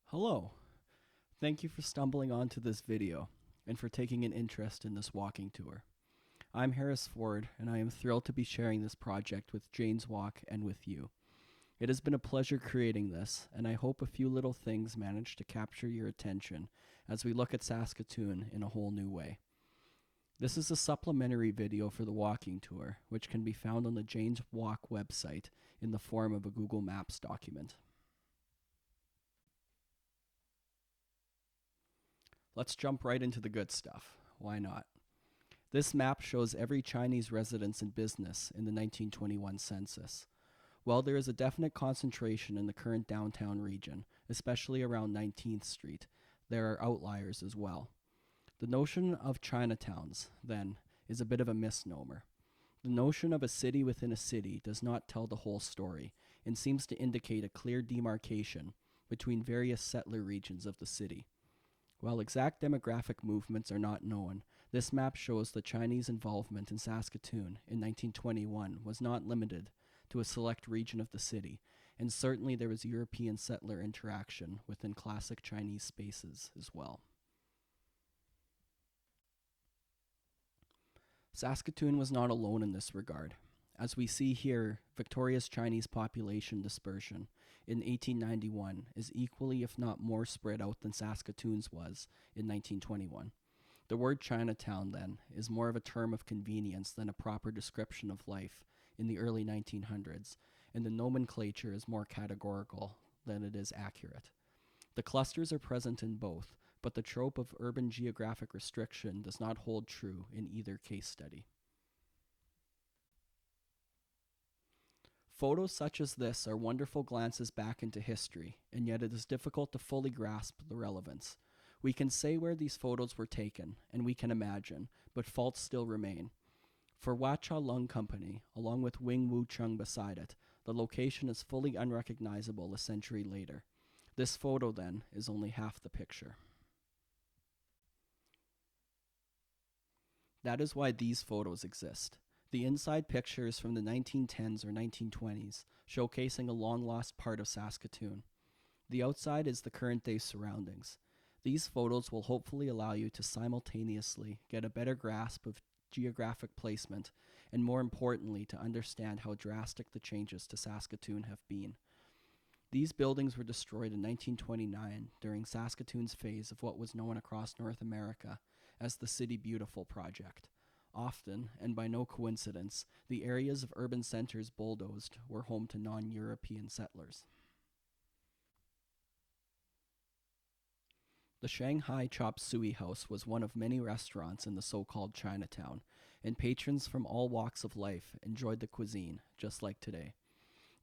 Hello. Thank you for stumbling onto this video and for taking an interest in this walking tour. I'm Harris Ford, and I am thrilled to be sharing this project with Jane's Walk and with you. It has been a pleasure creating this, and I hope a few little things manage to capture your attention as we look at Saskatoon in a whole new way. This is a supplementary video for the walking tour, which can be found on the Jane's Walk website in the form of a Google Maps document. Let's jump right into the good stuff. Why not? This map shows every Chinese residence and business in the 1921 census. While there is a definite concentration in the current downtown region, especially around 19th Street, there are outliers as well. The notion of Chinatowns, then, is a bit of a misnomer. The notion of a city within a city does not tell the whole story and seems to indicate a clear demarcation between various settler regions of the city. While exact demographic movements are not known, this map shows the Chinese involvement in Saskatoon in 1921 was not limited to a select region of the city, and certainly there was European settler interaction within classic Chinese spaces as well. Saskatoon was not alone in this regard. As we see here, Victoria's Chinese population dispersion in 1891 is equally, if not more, spread out than Saskatoon's was in 1921. The word Chinatown, then, is more of a term of convenience than a proper description of life in the early 1900s, and the nomenclature is more categorical than it is accurate. The clusters are present in both, but the trope of urban geographic restriction does not hold true in either case study. Photos such as this are wonderful glances back into history, and yet it is difficult to fully grasp the relevance. We can say where these photos were taken, and we can imagine, but faults still remain. For Hua Cha Lung Company, along with Wing Wu Chung beside it, the location is fully unrecognizable a century later. This photo, then, is only half the picture. That is why these photos exist. The inside pictures from the 1910s or 1920s, showcasing a long-lost part of Saskatoon. The outside is the current-day surroundings. These photos will hopefully allow you to simultaneously get a better grasp of geographic placement, and more importantly, to understand how drastic the changes to Saskatoon have been. These buildings were destroyed in 1929 during Saskatoon's phase of what was known across North America as the City Beautiful project. Often, and by no coincidence, the areas of urban centers bulldozed were home to non-European settlers. The Shanghai Chop Suey House was one of many restaurants in the so-called Chinatown, and patrons from all walks of life enjoyed the cuisine, just like today.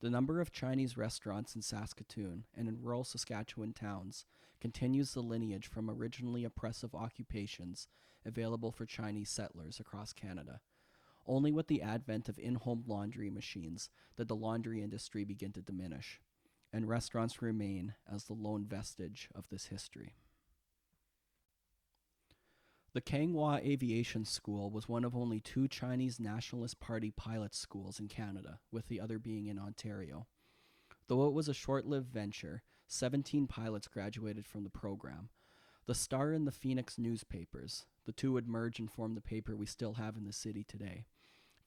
The number of Chinese restaurants in Saskatoon and in rural Saskatchewan towns continues the lineage from originally oppressive occupations available for Chinese settlers across Canada. Only with the advent of in-home laundry machines did the laundry industry begin to diminish, and restaurants remain as the lone vestige of this history. The Kangwa Aviation School was one of only two Chinese Nationalist Party pilot schools in Canada, with the other being in Ontario. Though it was a short-lived venture, 17 pilots graduated from the program. The Star and the Phoenix newspapers, the two would merge and form the paper we still have in the city today,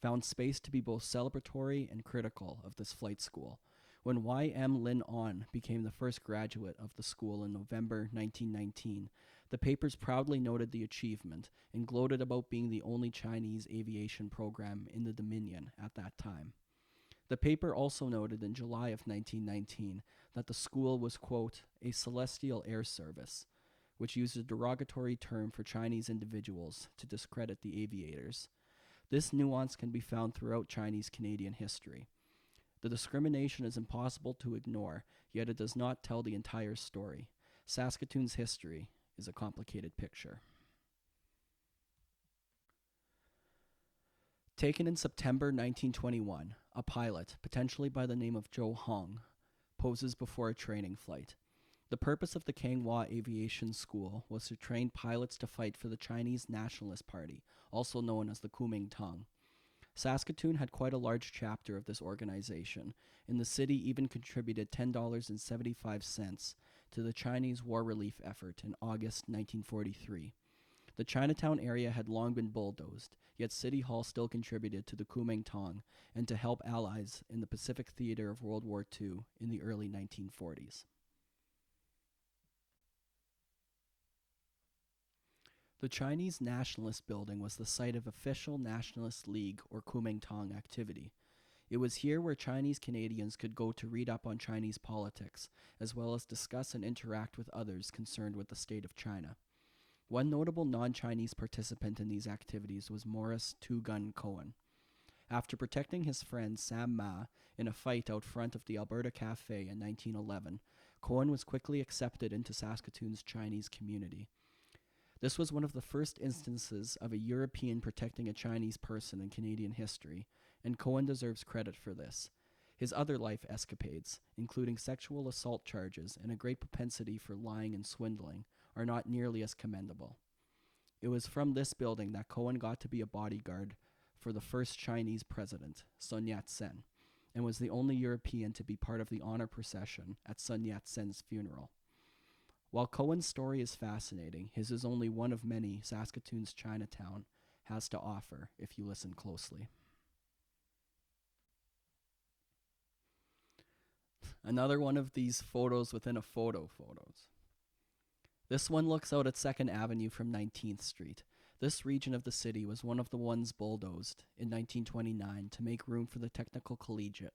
found space to be both celebratory and critical of this flight school. When Y.M. Lin On became the first graduate of the school in November 1919, the papers proudly noted the achievement and gloated about being the only Chinese aviation program in the Dominion at that time. The paper also noted in July of 1919 that the school was, quote, a celestial air service, which used a derogatory term for Chinese individuals to discredit the aviators. This nuance can be found throughout Chinese Canadian history. The discrimination is impossible to ignore, yet it does not tell the entire story. Saskatoon's history is a complicated picture. Taken in September 1921, a pilot, potentially by the name of Zhou Hong, poses before a training flight. The purpose of the Kangwa Aviation School was to train pilots to fight for the Chinese Nationalist Party, also known as the Kuomintang. Saskatoon had quite a large chapter of this organization, and the city even contributed $10.75 to the Chinese war relief effort in August 1943. The Chinatown area had long been bulldozed, yet City Hall still contributed to the Kuomintang and to help allies in the Pacific theater of World War II in the early 1940s. The Chinese Nationalist building was the site of official Nationalist League or Kuomintang activity. It was here where Chinese Canadians could go to read up on Chinese politics, as well as discuss and interact with others concerned with the state of China. One notable non-Chinese participant in these activities was Morris Tugan Cohen. After protecting his friend Sam Ma in a fight out front of the Alberta Cafe in 1911, Cohen was quickly accepted into Saskatoon's Chinese community. This was one of the first instances of a European protecting a Chinese person in Canadian history, and Cohen deserves credit for this. His other life escapades, including sexual assault charges and a great propensity for lying and swindling, are not nearly as commendable. It was from this building that Cohen got to be a bodyguard for the first Chinese president, Sun Yat-sen, and was the only European to be part of the honor procession at Sun Yat-sen's funeral. While Cohen's story is fascinating, his is only one of many Saskatoon's Chinatown has to offer if you listen closely. Another one of these photos within a photos. This one looks out at 2nd Avenue from 19th Street. This region of the city was one of the ones bulldozed in 1929 to make room for the Technical Collegiate,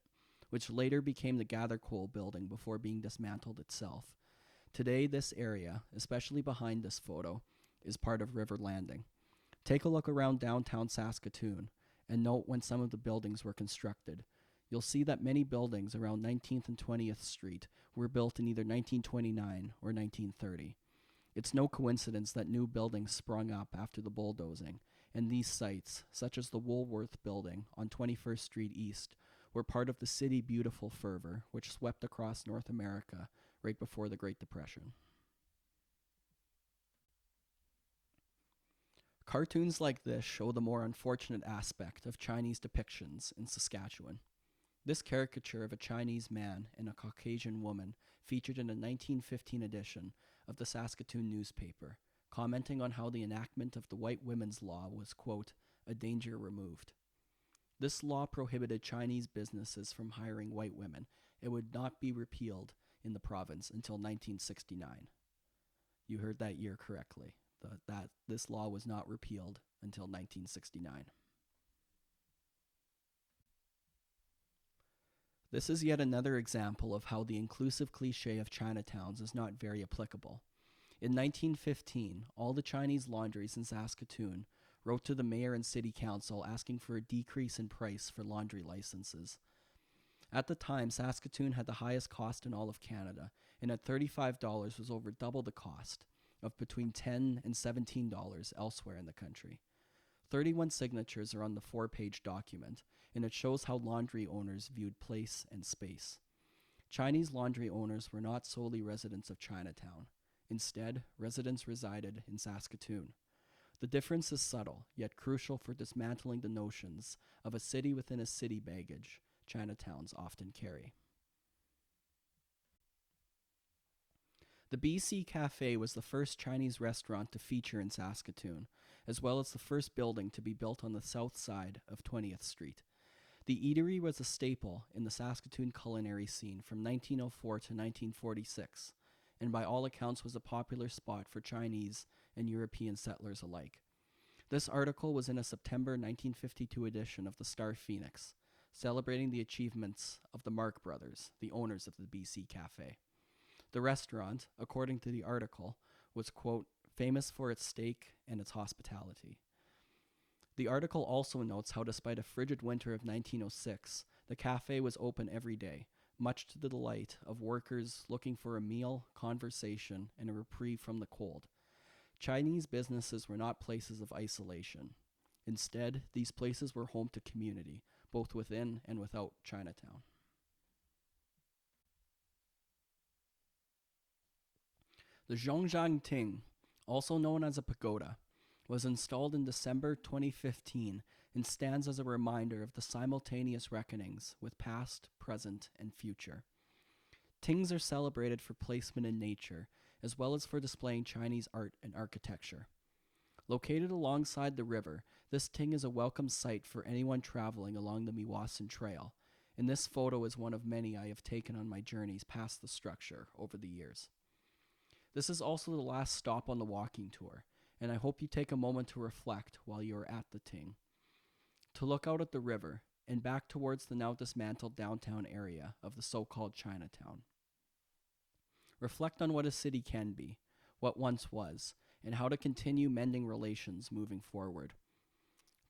which later became the Gather Coal building before being dismantled itself. Today, this area, especially behind this photo, is part of River Landing. Take a look around downtown Saskatoon and note when some of the buildings were constructed. You'll see that many buildings around 19th and 20th Street were built in either 1929 or 1930. It's no coincidence that new buildings sprung up after the bulldozing, and these sites, such as the Woolworth Building on 21st Street East, were part of the City Beautiful fervor, which swept across North America right before the Great Depression. Cartoons like this show the more unfortunate aspect of Chinese depictions in Saskatchewan. This caricature of a Chinese man and a Caucasian woman featured in a 1915 edition of the Saskatoon newspaper, commenting on how the enactment of the White Women's Law was, quote, a danger removed. This law prohibited Chinese businesses from hiring white women. It would not be repealed in the province until 1969. You heard that year correctly. This law was not repealed until 1969. This is yet another example of how the inclusive cliché of Chinatowns is not very applicable. In 1915, all the Chinese laundries in Saskatoon wrote to the mayor and city council asking for a decrease in price for laundry licenses. At the time, Saskatoon had the highest cost in all of Canada, and at $35 was over double the cost of between $10 and $17 elsewhere in the country. 31 signatures are on the 4-page document, and it shows how laundry owners viewed place and space. Chinese laundry owners were not solely residents of Chinatown. Instead, residents resided in Saskatoon. The difference is subtle, yet crucial for dismantling the notions of a city within a city baggage Chinatowns often carry. The BC Cafe was the first Chinese restaurant to feature in Saskatoon, as well as the first building to be built on the south side of 20th Street. The eatery was a staple in the Saskatoon culinary scene from 1904 to 1946, and by all accounts was a popular spot for Chinese and European settlers alike. This article was in a September 1952 edition of the Star Phoenix, celebrating the achievements of the Mark brothers, the owners of the BC Cafe. The restaurant, according to the article, was, quote, famous for its steak and its hospitality. The article also notes how despite a frigid winter of 1906, the cafe was open every day, much to the delight of workers looking for a meal, conversation, and a reprieve from the cold. Chinese businesses were not places of isolation. Instead, these places were home to community, both within and without Chinatown. The Zhongzhang Ting, also known as a pagoda, was installed in December 2015 and stands as a reminder of the simultaneous reckonings with past, present, and future. Tings are celebrated for placement in nature, as well as for displaying Chinese art and architecture. Located alongside the river, this ting is a welcome sight for anyone traveling along the Meewasin Trail, and this photo is one of many I have taken on my journeys past the structure over the years. This is also the last stop on the walking tour, and I hope you take a moment to reflect while you are at the ting, to look out at the river and back towards the now dismantled downtown area of the so-called Chinatown. Reflect on what a city can be, what once was, and how to continue mending relations moving forward.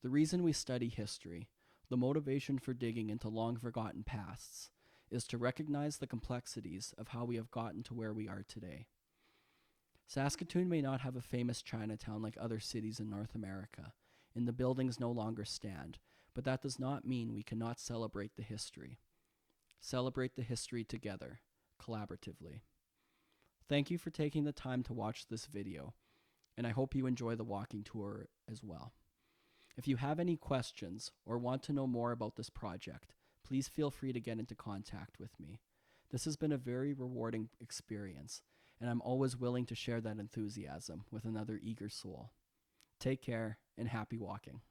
The reason we study history, the motivation for digging into long-forgotten pasts, is to recognize the complexities of how we have gotten to where we are today. Saskatoon may not have a famous Chinatown like other cities in North America, and the buildings no longer stand, but that does not mean we cannot celebrate the history. Celebrate the history together, collaboratively. Thank you for taking the time to watch this video, and I hope you enjoy the walking tour as well. If you have any questions or want to know more about this project, please feel free to get into contact with me. This has been a very rewarding experience, and I'm always willing to share that enthusiasm with another eager soul. Take care and happy walking.